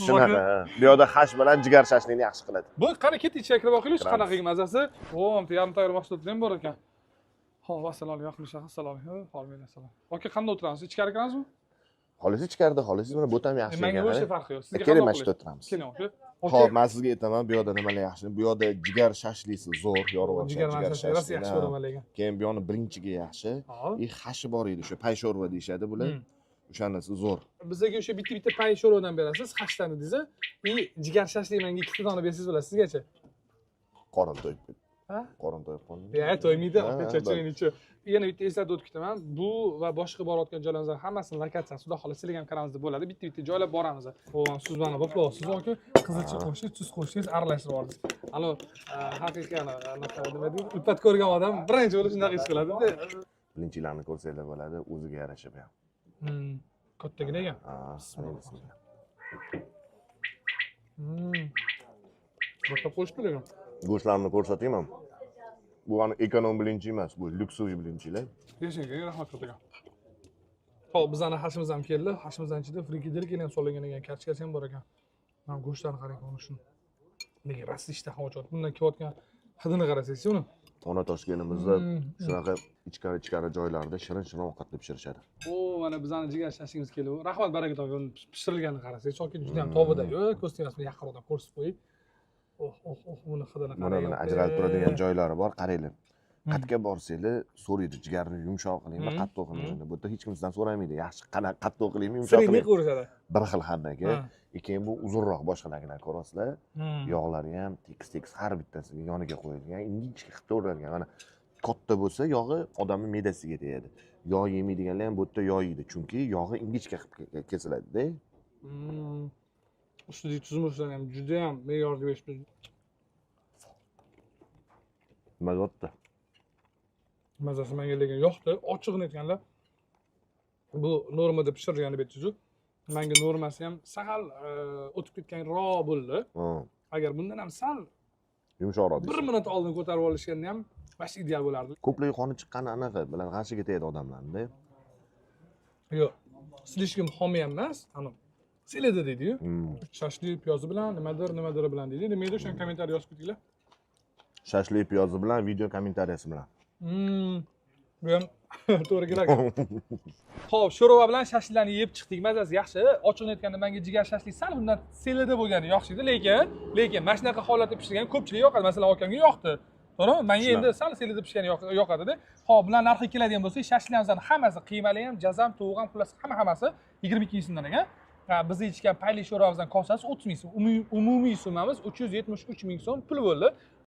Mazasiz Shunaqa. Bu yoqda hash bilan jigar shashlikni yaxshi qiladi. Bu qani ketdik kirib boqaylik, qanaqa mazasi. O, bitta yarim tayyor mahsulot ham bor ekan. Xo'p, assalomu alaykum, assalomu alaykum. Xolmanglar assalom. Aka, qanday o'tiramiz? Ichkari kiramizmi? Xolis ichkarida, xolis mana bu ham yaxshi ekan. Menga o'sha farqi yo'q. Sizga keling, mana shu yerda o'tiramiz. Keling, aka. Xo'p, men sizga aytaman, bu yoqda nimalar yaxshi? Bu yoqda jigar shashlisi zo'r, yorug'lik jigar shashlisi yaxshi ko'raman lekin. Keyin bu yoqni birinchiga yaxshi. Hashi bor edi, o'sha paysho'rva deyshadi bular. O'shanisi zo'r. Bizga o'sha bitta pay sho'rvadan berasiz, hashdan dedingiz. Jigar shashlik menga 2 dona bersangiz bo'ladi, sizgacha. Qorin to'yib. Ha? Qorin to'yib qoldi. To'ymaydi, aka-chachiringchi. Yana bitta eslatib o'tib ketaman. Bu va boshqa borayotgan joylarimizdan hammasini lokatsiyasi, xudo xohlasa sizlarga ham kanalingizda bo'ladi. Bitta joylab boramiz. Xo'p, siz mana bo'psiz aka. Qizilcha qo'shib, tuz qo'shingiz, aralashtirib yuborasiz. Alo, haqiqiy anaqa nima deydi? Ulpat ko'rgan odam birinchi bo'lib shunaqa ish qiladi-da. Birinchilarni ko'rsanglar bo'ladi, o'ziga yarasha bu ham. Kattagina ekan. Bismillah. Boshqa qo'shib qo'ygan. Go'shtlarni ko'rsatayman. Bu ana ekonom bilinchi emas, bu lyuksuviy bilinchilar. Yashanga rahmat kattaga. Xo'p, bizning hashimiz ham keldi. Hashimizdan ichida frigiderka ham solingan ekan, karchkasi ham bor ekan. Mana go'shtlarni qarang, mana shuni. Lekin rost ishtaha ochadi. Bundan kelayotgan hidini qarasangiz, uni. Ona Toshkentimizda shunaqa ichkari joylarda shirin ovqatni pishirishadi. O, mana bizning jigar shashligimiz keldi. Rahmat, baraka toping. Pishirilganini qarasangiz, chunki juda ham tobida-yu, ko'z temasdan yaqinroqdan ko'rsatib qo'ying. Buni hidini qarang. Mana ajralib turadigan joylari bor, qaranglar. Qatga borsanglar, so'raydi, jigarni yumshoq qilingmi, qattiq qilingmi? Bu yerda hech kimdan so'ramaydi. Yaxshi qattiq qilingmi, yumshoq qilingmi? Sirini ko'rishadi. Bir xil hammaga. Keyin bu uzunroq boshqalardan ko'rasizlar. Yog'lari ham tekis har bittasiga yoniga qo'yilgan, ingichka qilib to'g'ralgan. Mana katta bo'lsa, yog'i odamning me'dasiga tegadi. Yog' yemaydiganlar ham bu yerda yog' yeydi, chunki yog'i ingichka qilib kesiladi-da. Ustidagi tuzilmalar ham juda ham me'yorda berishdi. Mazotda. Mazasi menga lekin yoqdi. Ochiqni aytganlar. Bu normada pishirilgan deb aytdingiz-ku. Menga normasi ham sal o'tib ketganroq bo'ldi. Agar bundan ham sal yumshoqroq. 1 minut oldin ko'tarib olishganda ham bash ideal bo'lardi. Ko'plik qoni chiqqani anaqa bilan g'ashiga tegadi odamlarni-da. Yo'q. Slishkim xomi ham emas, ana selada deydi-yu. Shashlik piyozi bilan, nimadir bilan deydi. Nimadir o'sha kommentariy yozib ketinglar. Shashlik piyozi bilan, video kommentariyasi bilan. Bu ham to'g'ri kerak. Xo'p, sho'rva bilan shashliklarni yeb chiqdik. Mazasi yaxshi. Ochiqni aytganda menga jigar shashlik sal undan selada bo'lgani yaxshi edi, lekin mana shunaqa holatda pishirgan ko'pchilik yoqadi. Masalan, akamga yoqdi. To'g'rimi? Menga endi sal selada pishgani yoqadi-da. Xo'p, bular narxi keladigan bo'lsa, shashliklarimizni hammasi qiymali ham, jazam, tovuq ham, xullas hammasi 22 ming so'mdan ekan. Biz ichgan payli sho'rvamizdan kosasi 30 ming so'm. Umumiy summamiz 373 ming so'm pul bo'ldi.